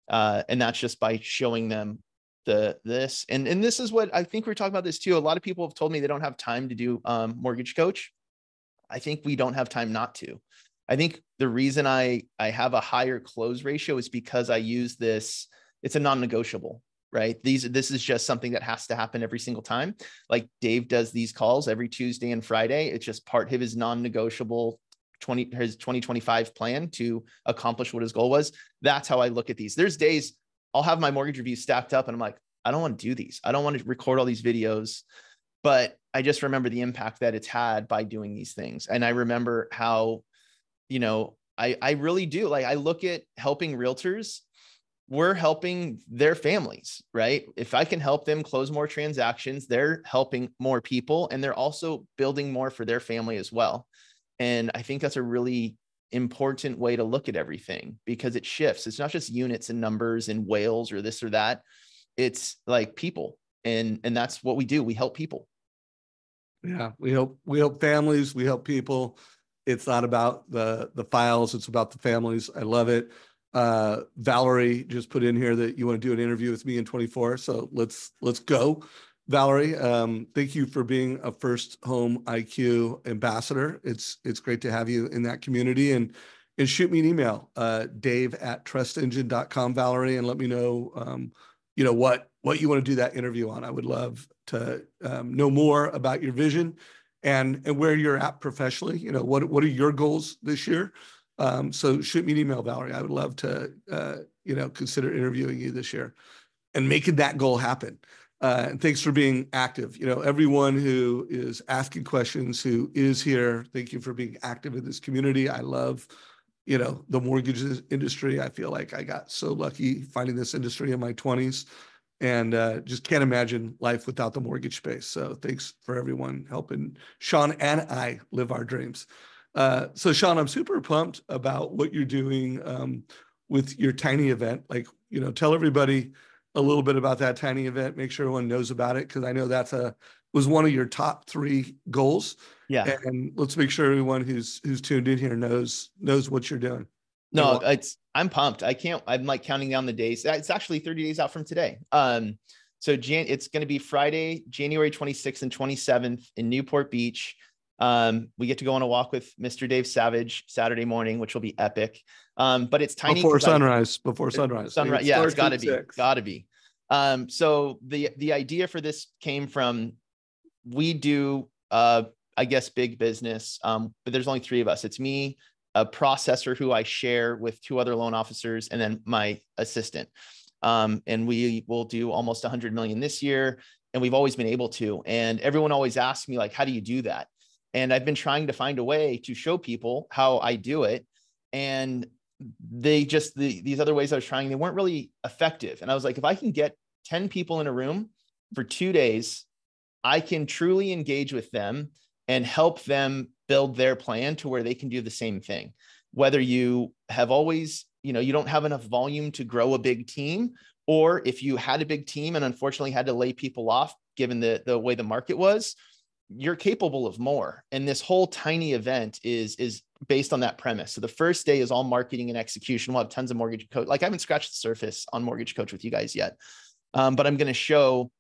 And that's just by showing them this. And this is what I think we're talking about this too. A lot of people have told me they don't have time to do Mortgage Coach. I think we don't have time not to. I think the reason I have a higher close ratio is because I use this. It's a non-negotiable, right? This is just something that has to happen every single time. Like Dave does these calls every Tuesday and Friday. It's just part of his non-negotiable his 2025 plan to accomplish what his goal was. That's how I look at these. There's days I'll have my mortgage reviews stacked up and I'm like, I don't want to do these. I don't want to record all these videos, but I just remember the impact that it's had by doing these things. And I remember how, I really do. Like, I look at helping realtors, we're helping their families, right? If I can help them close more transactions, they're helping more people and they're also building more for their family as well. And I think that's a really important way to look at everything, because it shifts. It's not just units and numbers and whales or this or that. It's like people. And that's what we do. We help people. Yeah. We help families. We help people. It's not about the files. It's about the families. I love it. Valerie just put in here that you want to do an interview with me in 24. So let's go. Valerie, thank you for being a First Home IQ ambassador. It's great to have you in that community, and shoot me an email, dave@trustengine.com, Valerie, and let me know, what you want to do that interview on. I would love to know more about your vision and where you're at professionally. What are your goals this year? So shoot me an email, Valerie. I would love to, consider interviewing you this year and making that goal happen. And thanks for being active. Everyone who is asking questions, who is here, thank you for being active in this community. I love, the mortgage industry. I feel like I got so lucky finding this industry in my 20s, and just can't imagine life without the mortgage space. So thanks for everyone helping Sean and I live our dreams. So Sean, I'm super pumped about what you're doing with your tiny event. Tell everybody a little bit about that tiny event. Make sure everyone knows about it, because I know was one of your top 3 goals. Yeah. And let's make sure everyone who's tuned in here knows what you're doing. No, I'm pumped. I'm like counting down the days. It's actually 30 days out from today. So it's going to be Friday, January 26th and 27th in Newport Beach. We get to go on a walk with Mr. Dave Savage Saturday morning, which will be epic. But it's tiny. Before sunrise. Sunrise. Yeah, it's gotta be. So the idea for this came from, we do, I guess, big business. But there's only 3 of us. It's me, a processor who I share with 2 other loan officers, and then my assistant. And we will do almost 100 million this year. And we've always been able to, and everyone always asks me, like, how do you do that? And I've been trying to find a way to show people how I do it. And these other ways I was trying, they weren't really effective. And I was like, if I can get 10 people in a room for 2 days, I can truly engage with them and help them build their plan to where they can do the same thing. Whether you have always, you don't have enough volume to grow a big team, or if you had a big team and unfortunately had to lay people off, given the way the market was, you're capable of more. And this whole tiny event is based on that premise. So the first day is all marketing and execution. We'll have tons of mortgage coach. Like, I haven't scratched the surface on mortgage coach with you guys yet. But I'm going to show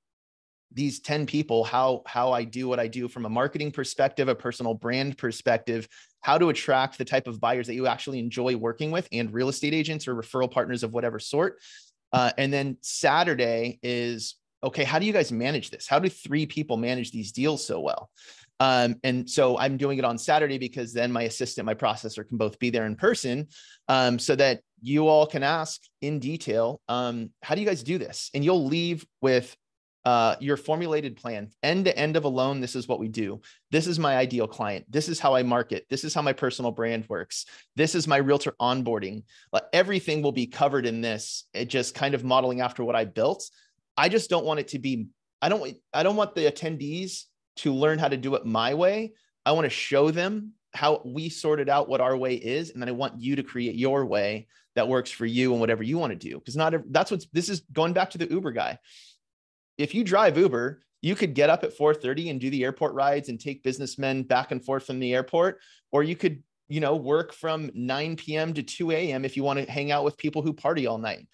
these 10 people how I do what I do from a marketing perspective, a personal brand perspective, how to attract the type of buyers that you actually enjoy working with, and real estate agents or referral partners of whatever sort. And then Saturday is, okay, how do you guys manage this? How do 3 people manage these deals so well? And so I'm doing it on Saturday, because then my assistant, my processor can both be there in person, so that you all can ask in detail, how do you guys do this? And you'll leave with your formulated plan, end to end of a loan. This is what we do. This is my ideal client. This is how I market. This is how my personal brand works. This is my realtor onboarding. Everything will be covered in this. It just kind of modeling after what I built. I just don't want it to be, I don't want the attendees to learn how to do it my way. I want to show them how we sorted out what our way is. And then I want you to create your way that works for you and whatever you want to do. Because this is going back to the Uber guy. If you drive Uber, you could get up at 4:30 and do the airport rides and take businessmen back and forth from the airport, or you could, work from 9 p.m. to 2 a.m. if you want to hang out with people who party all night.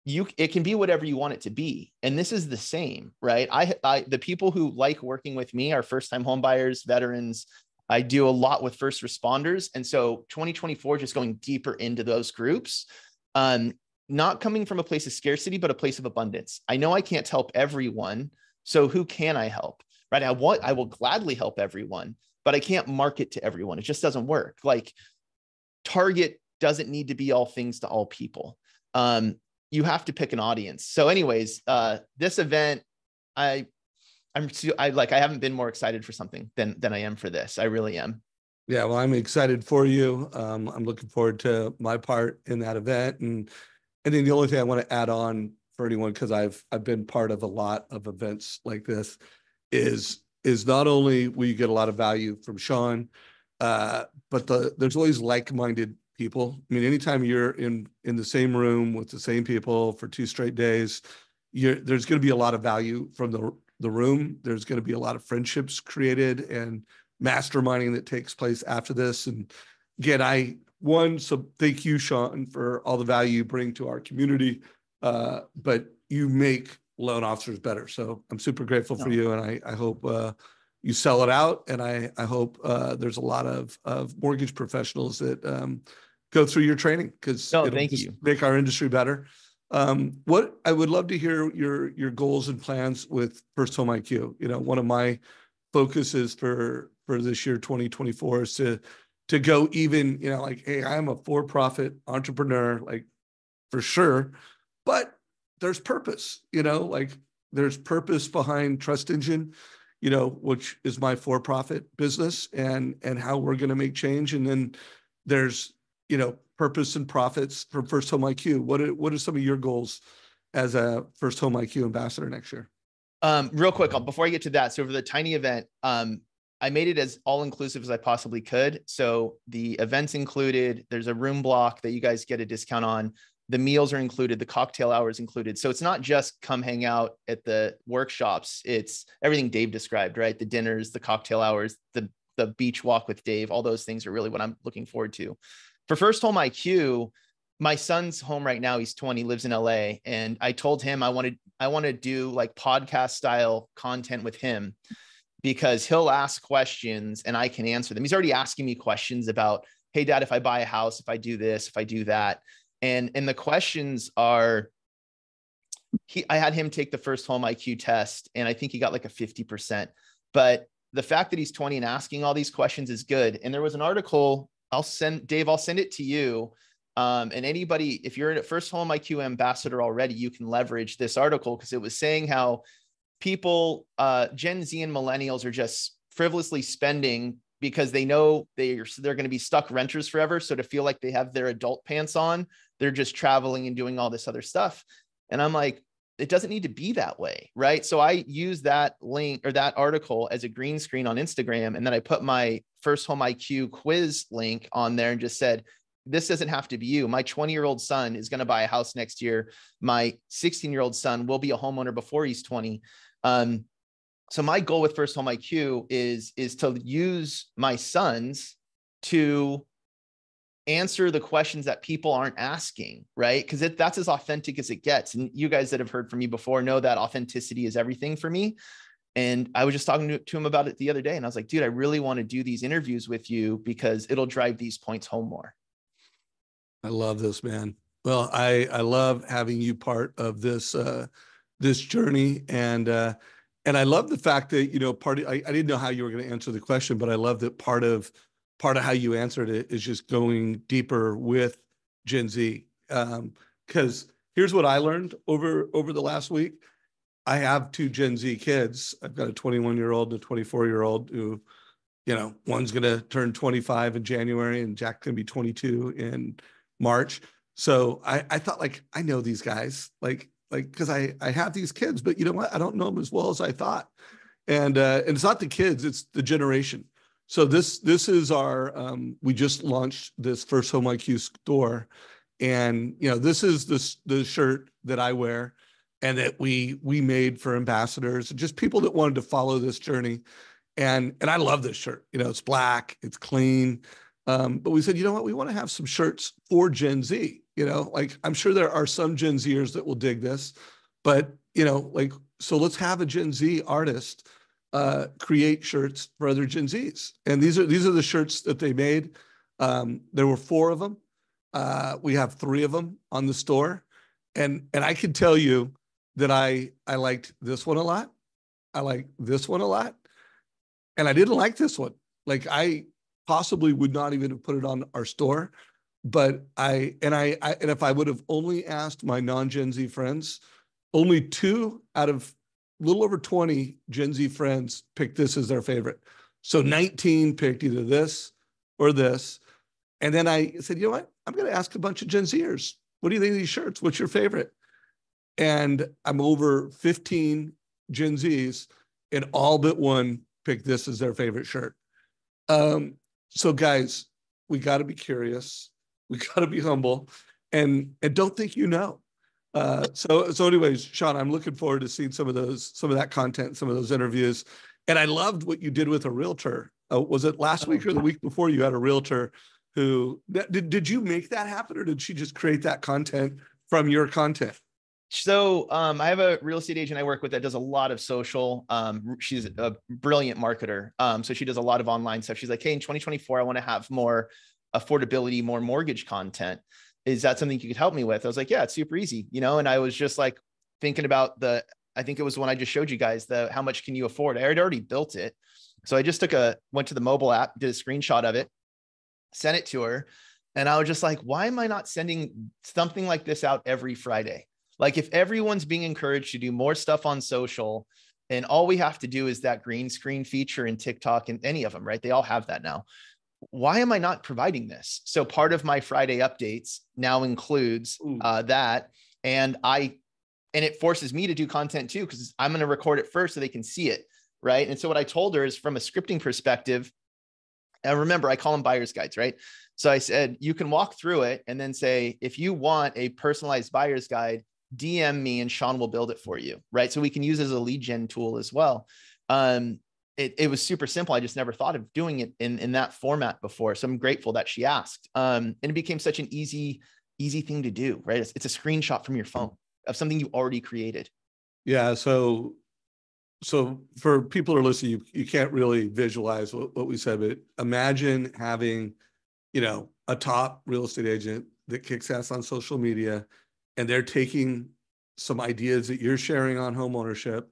It can be whatever you want it to be. And this is the same, right? The people who like working with me are first-time home buyers, veterans. I do a lot with first responders. And so 2024, just going deeper into those groups, not coming from a place of scarcity, but a place of abundance. I know I can't help everyone. So who can I help? Right? I will gladly help everyone, but I can't market to everyone. It just doesn't work. Like, Target doesn't need to be all things to all people. You have to pick an audience. So anyways, this event, I haven't been more excited for something than I am for this. I really am. Yeah, well, I'm excited for you. I'm looking forward to my part in that event. And then the only thing I want to add on for anyone, because I've been part of a lot of events like this, is not only will you get a lot of value from Sean, but there's always like-minded people. I mean, anytime you're in the same room with the same people for 2 straight days, there's going to be a lot of value from the room. There's going to be a lot of friendships created and masterminding that takes place after this. And again, one, so thank you, Sean, for all the value you bring to our community. But you make loan officers better. So I'm super grateful for you. And I hope you sell it out. And I hope there's a lot of mortgage professionals that go through your training, because it'll just make our industry better. What I would love to hear your goals and plans with First Home IQ. You know, one of my focuses for this year, 2024, is to go even, you know, like, hey, I'm a for-profit entrepreneur, like, for sure, but there's purpose, you know, like there's purpose behind Trust Engine, you know, which is my for-profit business, and how we're going to make change. And then there's, you know, purpose and profits from First Home IQ. What are some of your goals as a First Home IQ ambassador next year? Real quick, before I get to that, so for the tiny event, I made it as all-inclusive as I possibly could. So the event's included. There's a room block that you guys get a discount on. The meals are included. The cocktail hours included. So it's not just come hang out at the workshops. It's everything Dave described, right? The dinners, the cocktail hours, the beach walk with Dave. All those things are really what I'm looking forward to. For First Home IQ, my son's home right now. He's 20, lives in LA. And I told him I want to do like podcast style content with him, because he'll ask questions and I can answer them. He's already asking me questions about, hey, Dad, if I buy a house, if I do this, if I do that. And the questions are, I had him take the First Home IQ test, and I think he got like a 50%. But the fact that he's 20 and asking all these questions is good. And there was an article, I'll send it to you. And anybody, if you're a First Home IQ ambassador already, you can leverage this article, because it was saying how people, Gen Z and millennials, are just frivolously spending because they know they're going to be stuck renters forever. So to feel like they have their adult pants on, they're just traveling and doing all this other stuff. And I'm like, it doesn't need to be that way, right? So I use that link or that article as a green screen on Instagram. And then I put my First Home IQ quiz link on there and just said, this doesn't have to be you. My 20-year-old son is going to buy a house next year. My 16-year-old son will be a homeowner before he's 20. So my goal with First Home IQ is to use my sons to answer the questions that people aren't asking, right? Because that's as authentic as it gets. And you guys that have heard from me before know that authenticity is everything for me. And I was just talking to him about it the other day. And I was like, dude, I really want to do these interviews with you because it'll drive these points home more. I love this, man. Well, I love having you part of this this journey, and I love the fact that, you know, I didn't know how you were going to answer the question, but I love that part of how you answered it is just going deeper with Gen Z. Because here's what I learned over the last week. I have two Gen Z kids. I've got a 21-year-old and a 24-year-old who, you know, one's going to turn 25 in January and Jack's going to be 22 in March. So I thought, like, I know these guys, like, because I have these kids, but you know what? I don't know them as well as I thought. And it's not the kids, it's the generation. So this is our, we just launched this First Home IQ store. And, you know, this is the shirt that I wear and that we made for ambassadors, just people that wanted to follow this journey. And I love this shirt. You know, it's black, it's clean. But we said, you know what, we want to have some shirts for Gen Z. You know, like, I'm sure there are some Gen Zers that will dig this, but, you know, like, so let's have a Gen Z artist create shirts for other Gen Zs. And these are the shirts that they made. There were 4 of them. We have 3 of them on the store. And I can tell you that I liked this one a lot. I like this one a lot. And I didn't like this one. Like, I possibly would not even have put it on our store. But and if I would have only asked my non-Gen Z friends, only 2 out of a little over 20 Gen Z friends picked this as their favorite. So 19 picked either this or this. And then I said, you know what? I'm going to ask a bunch of Gen Zers, what do you think of these shirts? What's your favorite? And I'm over 15 Gen Zs, and all but one picked this as their favorite shirt. So guys, we got to be curious. We got to be humble, and don't think you know. So anyways, Sean, I'm looking forward to seeing some of that content, some of those interviews. And I loved what you did with a realtor. Was it last week or the week before? You had a realtor did you make that happen, or did she just create that content from your content? So I have a real estate agent I work with that does a lot of social. She's a brilliant marketer. So she does a lot of online stuff. She's like, hey, in 2024, I want to have more affordability, more mortgage content. Is that something you could help me with? I was like, yeah, it's super easy, And I was just like thinking about I think it was the one I just showed you guys, how much can you afford? I had already built it. So I just went to the mobile app, did a screenshot of it, sent it to her. And I was just like, why am I not sending something like this out every Friday? Like, if everyone's being encouraged to do more stuff on social, and all we have to do is that green screen feature in TikTok and any of them, right? They all have that now. Why am I not providing this? So part of my Friday updates now includes that. And it forces me to do content too, because I'm going to record it first so they can see it. Right. And so what I told her is, from a scripting perspective, and remember, I call them buyer's guides, right? So I said, you can walk through it and then say, if you want a personalized buyer's guide, DM me and Sean will build it for you. Right. So we can use it as a lead gen tool as well. It was super simple. I just never thought of doing it in that format before. So I'm grateful that she asked. And it became such an easy thing to do, right? It's a screenshot from your phone of something you already created. Yeah. So for people who are listening, you can't really visualize what we said, but imagine having, a top real estate agent that kicks ass on social media, and they're taking some ideas that you're sharing on homeownership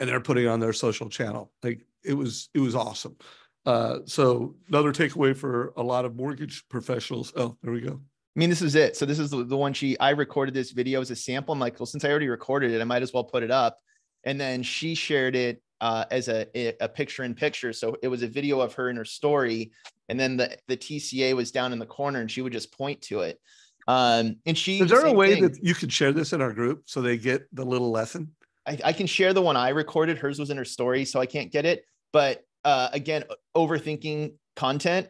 and they're putting on their social channel. Like, it was awesome. So another takeaway for a lot of mortgage professionals. Oh, there we go. I mean, this is it. So this is the one I recorded this video as a sample. I'm like, well, since I already recorded it, I might as well put it up. And then she shared it as a picture in picture. So it was a video of her in her story. And then the TCA was down in the corner and she would just point to it. And is there a way that you could share this in our group so they get the little lesson? I can share the one I recorded. Hers was in her story, so I can't get it. But again, overthinking content.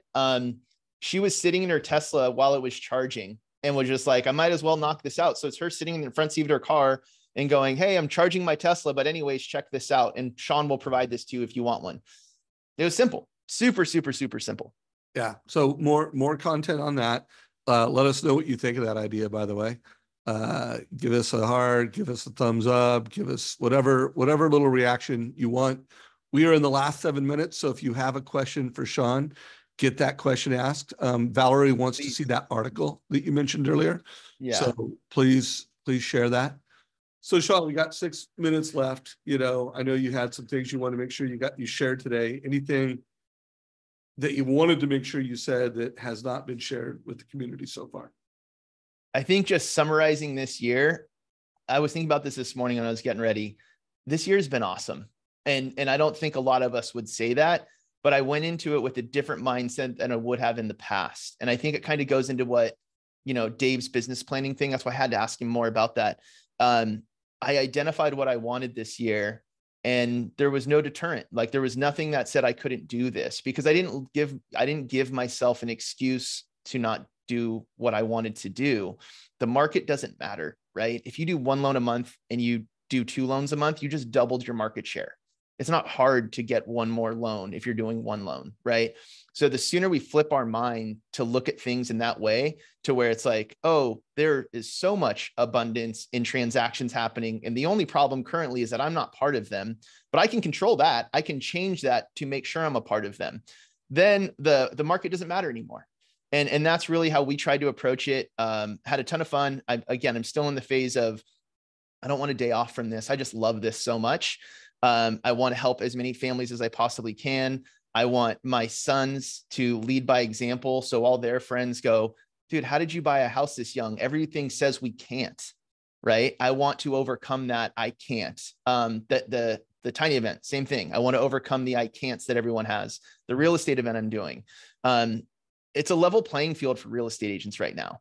She was sitting in her Tesla while it was charging and was just like, I might as well knock this out. So it's her sitting in the front seat of her car and going, hey, I'm charging my Tesla, but anyways, check this out. And Sean will provide this to you if you want one. It was simple, super, super, super simple. Yeah. So more content on that. Let us know what you think of that idea, by the way. Give us a heart, give us a thumbs up, give us whatever little reaction you want. We are in the last 7 minutes. So if you have a question for Sean, get that question asked. Valerie wants to see that article that you mentioned earlier. Yeah. So please share that. So Sean, we got 6 minutes left. I know you had some things you want to make sure you shared today. Anything that you wanted to make sure you said that has not been shared with the community so far? I think just summarizing this year, I was thinking about this morning when I was getting ready. This year's been awesome. And I don't think a lot of us would say that, but I went into it with a different mindset than I would have in the past. And I think it kind of goes into what, Dave's business planning thing. That's why I had to ask him more about that. I identified what I wanted this year, and there was no deterrent. Like, there was nothing that said I couldn't do this, because I didn't give myself an excuse to not do what I wanted to do. The market doesn't matter, right? If you do 1 loan a month and you do 2 loans a month, you just doubled your market share. It's not hard to get one more loan if you're doing 1 loan, right? So the sooner we flip our mind to look at things in that way, to where it's like, oh, there is so much abundance in transactions happening, and the only problem currently is that I'm not part of them, but I can control that. I can change that to make sure I'm a part of them. Then the market doesn't matter anymore. And that's really how we tried to approach it. Had a ton of fun. I'm still in the phase of, I don't want a day off from this. I just love this so much. I want to help as many families as I possibly can. I want my sons to lead by example. So all their friends go, dude, how did you buy a house this young? Everything says we can't, right? I want to overcome that. I can't. The tiny event, same thing. I want to overcome the I can'ts that everyone has. The real estate event I'm doing. It's a level playing field for real estate agents right now.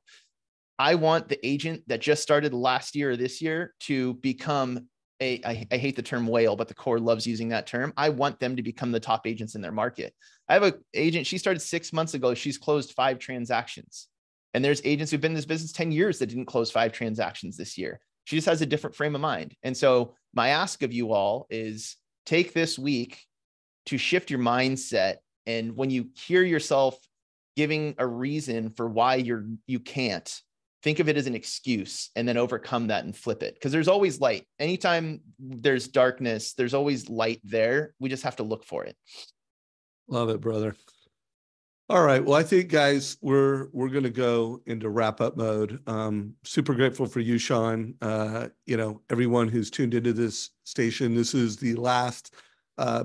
I want the agent that just started last year or this year to become I hate the term whale, but the core loves using that term. I want them to become the top agents in their market. I have an agent, she started 6 months ago. She's closed 5 transactions. And there's agents who've been in this business 10 years that didn't close 5 transactions this year. She just has a different frame of mind. And so my ask of you all is, take this week to shift your mindset. And when you hear yourself giving a reason for why you can't. Think of it as an excuse and then overcome that and flip it. Because there's always light. Anytime there's darkness, there's always light there. We just have to look for it. Love it, brother. All right. Well, I think, guys, we're going to go into wrap up mode. Super grateful for you, Sean. Everyone who's tuned into this station. This is the last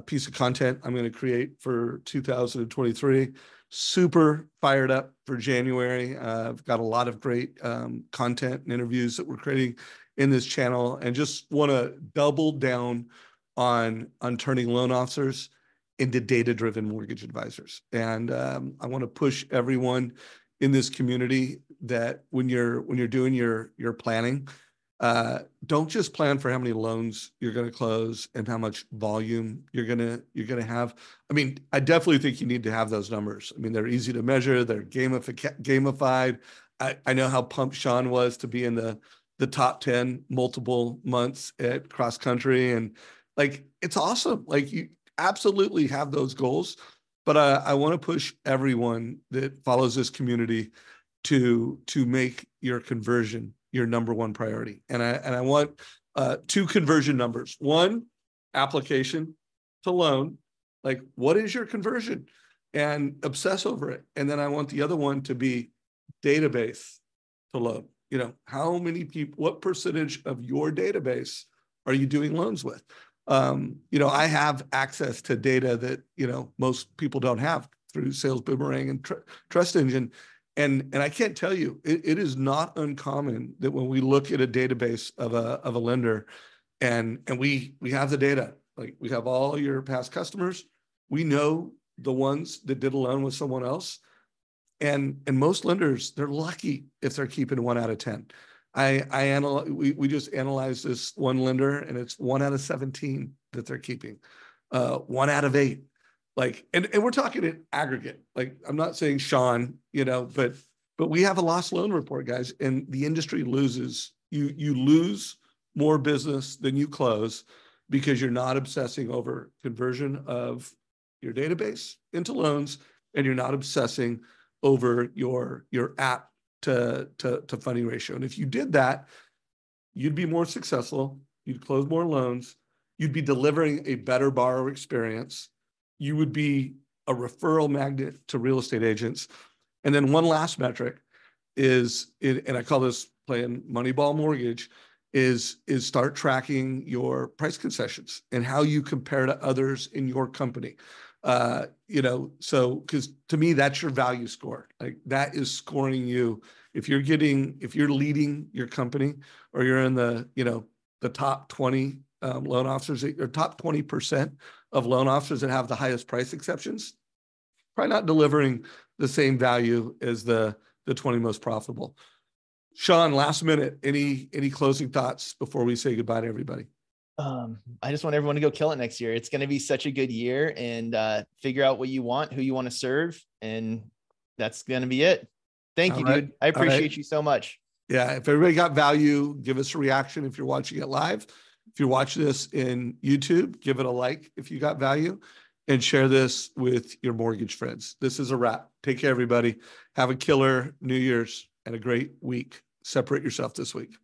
piece of content I'm going to create for 2023. Super fired up for January. I've got a lot of great content and interviews that we're creating in this channel, and just want to double down on turning loan officers into data-driven mortgage advisors. And I want to push everyone in this community that when you're doing your planning, don't just plan for how many loans you're going to close and how much volume you're going to have. I mean, I definitely think you need to have those numbers. I mean, they're easy to measure. They're gamified. I know how pumped Sean was to be in the top 10 multiple months at cross country, and like, it's awesome. Like, you absolutely have those goals, but I want to push everyone that follows this community to make your conversion your number one priority. And I want two conversion numbers. One, application to loan. Like, what is your conversion? And obsess over it. And then I want the other one to be database to loan. How many people, what percentage of your database are you doing loans with? I have access to data that, most people don't have through Sales Boomerang and Trust Engine. And I can't tell you, it is not uncommon that when we look at a database of a lender, and we have the data, like, we have all your past customers, we know the ones that did a loan with someone else, and most lenders, they're lucky if they're keeping 1 out of 10. We just analyzed this one lender, and it's 1 out of 17 that they're keeping, 1 out of 8. Like, and we're talking in aggregate. Like, I'm not saying Sean, but we have a lost loan report, guys, and the industry loses. You lose more business than you close because you're not obsessing over conversion of your database into loans, and you're not obsessing over your app to funding ratio. And if you did that, you'd be more successful. You'd close more loans. You'd be delivering a better borrower experience. You would be a referral magnet to real estate agents. And then one last metric is, and I call this playing Moneyball Mortgage, is start tracking your price concessions and how you compare to others in your company. So, because to me, that's your value score. Like, that is scoring you. If you're leading your company, or you're in the top 20 loan officers, or top 20% of loan officers that have the highest price exceptions, probably not delivering the same value as the 20 most profitable. Sean, last minute, any closing thoughts before we say goodbye to everybody? I just want everyone to go kill it next year. It's going to be such a good year, and figure out what you want, who you want to serve. And that's going to be it. Thank you, dude. I appreciate you so much. Yeah. If everybody got value, give us a reaction if you're watching it live. If you're watching this in YouTube, give it a like if you got value, and share this with your mortgage friends. This is a wrap. Take care, everybody. Have a killer New Year's and a great week. Separate yourself this week.